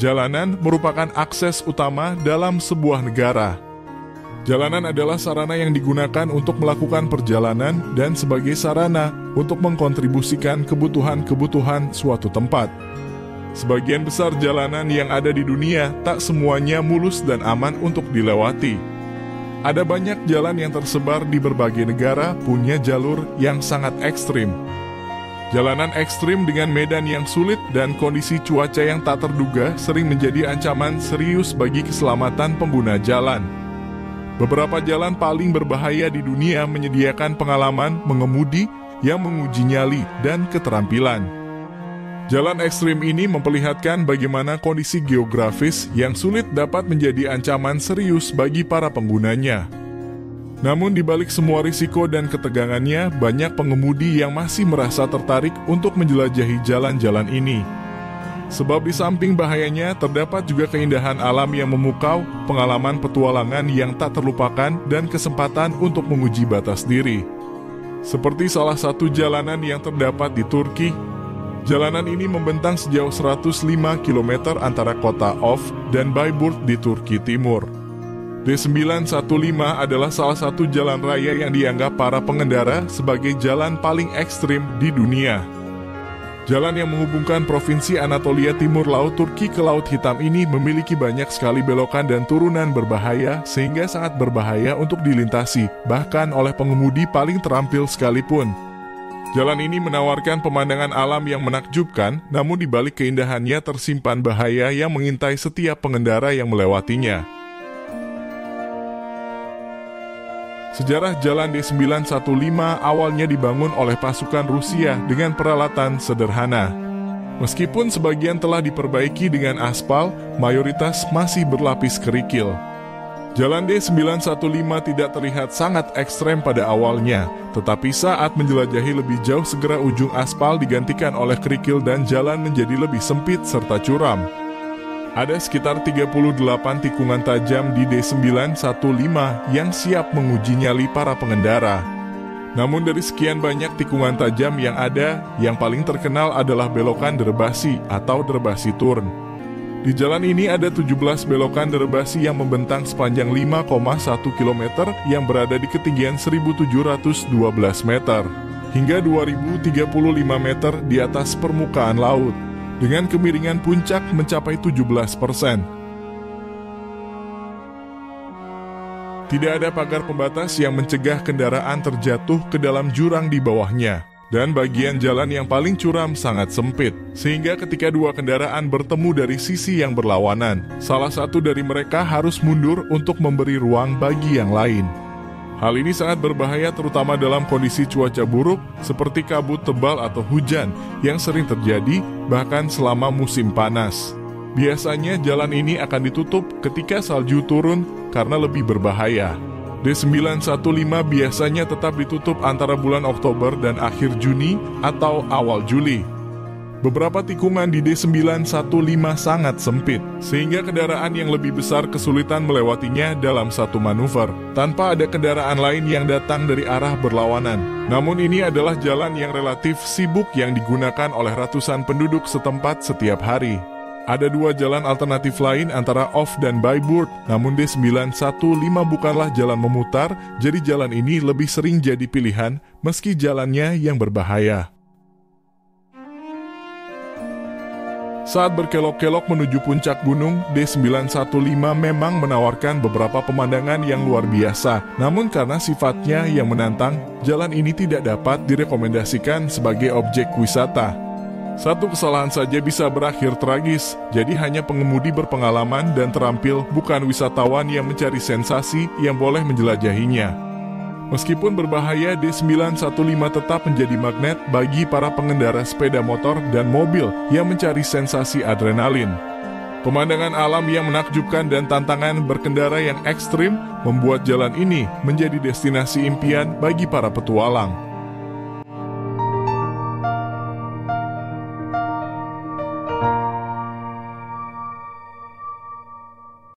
Jalanan merupakan akses utama dalam sebuah negara. Jalanan adalah sarana yang digunakan untuk melakukan perjalanan dan sebagai sarana untuk mengkontribusikan kebutuhan-kebutuhan suatu tempat. Sebagian besar jalanan yang ada di dunia tak semuanya mulus dan aman untuk dilewati. Ada banyak jalan yang tersebar di berbagai negara punya jalur yang sangat ekstrim. Jalanan ekstrim dengan medan yang sulit dan kondisi cuaca yang tak terduga sering menjadi ancaman serius bagi keselamatan pengguna jalan. Beberapa jalan paling berbahaya di dunia menyediakan pengalaman mengemudi yang menguji nyali dan keterampilan. Jalan ekstrim ini memperlihatkan bagaimana kondisi geografis yang sulit dapat menjadi ancaman serius bagi para penggunanya. Namun di balik semua risiko dan ketegangannya, banyak pengemudi yang masih merasa tertarik untuk menjelajahi jalan-jalan ini. Sebab di samping bahayanya, terdapat juga keindahan alam yang memukau, pengalaman petualangan yang tak terlupakan, dan kesempatan untuk menguji batas diri. Seperti salah satu jalanan yang terdapat di Turki, jalanan ini membentang sejauh 105 km antara kota Of dan Bayburt di Turki Timur. D915 adalah salah satu jalan raya yang dianggap para pengendara sebagai jalan paling ekstrim di dunia. Jalan yang menghubungkan provinsi Anatolia Timur Laut Turki ke Laut Hitam ini memiliki banyak sekali belokan dan turunan berbahaya sehingga sangat berbahaya untuk dilintasi, bahkan oleh pengemudi paling terampil sekalipun. Jalan ini menawarkan pemandangan alam yang menakjubkan, namun di balik keindahannya tersimpan bahaya yang mengintai setiap pengendara yang melewatinya. Sejarah Jalan D915 awalnya dibangun oleh pasukan Rusia dengan peralatan sederhana. Meskipun sebagian telah diperbaiki dengan aspal, mayoritas masih berlapis kerikil. Jalan D915 tidak terlihat sangat ekstrem pada awalnya, tetapi saat menjelajahi lebih jauh segera ujung aspal digantikan oleh kerikil dan jalan menjadi lebih sempit serta curam. Ada sekitar 38 tikungan tajam di D915 yang siap menguji nyali para pengendara. Namun dari sekian banyak tikungan tajam yang ada, yang paling terkenal adalah belokan derbasi atau derbasi turn. Di jalan ini ada 17 belokan derbasi yang membentang sepanjang 5,1 km yang berada di ketinggian 1712 meter hingga 2035 meter di atas permukaan laut, dengan kemiringan puncak mencapai 17%. Tidak ada pagar pembatas yang mencegah kendaraan terjatuh ke dalam jurang di bawahnya, dan bagian jalan yang paling curam sangat sempit, sehingga ketika dua kendaraan bertemu dari sisi yang berlawanan, salah satu dari mereka harus mundur untuk memberi ruang bagi yang lain. Hal ini sangat berbahaya terutama dalam kondisi cuaca buruk seperti kabut tebal atau hujan yang sering terjadi bahkan selama musim panas. Biasanya jalan ini akan ditutup ketika salju turun karena lebih berbahaya. D915 biasanya tetap ditutup antara bulan Oktober dan akhir Juni atau awal Juli. Beberapa tikungan di D915 sangat sempit, sehingga kendaraan yang lebih besar kesulitan melewatinya dalam satu manuver, tanpa ada kendaraan lain yang datang dari arah berlawanan. Namun ini adalah jalan yang relatif sibuk yang digunakan oleh ratusan penduduk setempat setiap hari. Ada dua jalan alternatif lain antara Of dan Bayburt, namun D915 bukanlah jalan memutar, jadi jalan ini lebih sering jadi pilihan, meski jalannya yang berbahaya. Saat berkelok-kelok menuju puncak gunung, D915 memang menawarkan beberapa pemandangan yang luar biasa. Namun karena sifatnya yang menantang, jalan ini tidak dapat direkomendasikan sebagai objek wisata. Satu kesalahan saja bisa berakhir tragis, jadi hanya pengemudi berpengalaman dan terampil, bukan wisatawan yang mencari sensasi yang boleh menjelajahinya. Meskipun berbahaya, D915 tetap menjadi magnet bagi para pengendara sepeda motor dan mobil yang mencari sensasi adrenalin. Pemandangan alam yang menakjubkan dan tantangan berkendara yang ekstrim membuat jalan ini menjadi destinasi impian bagi para petualang.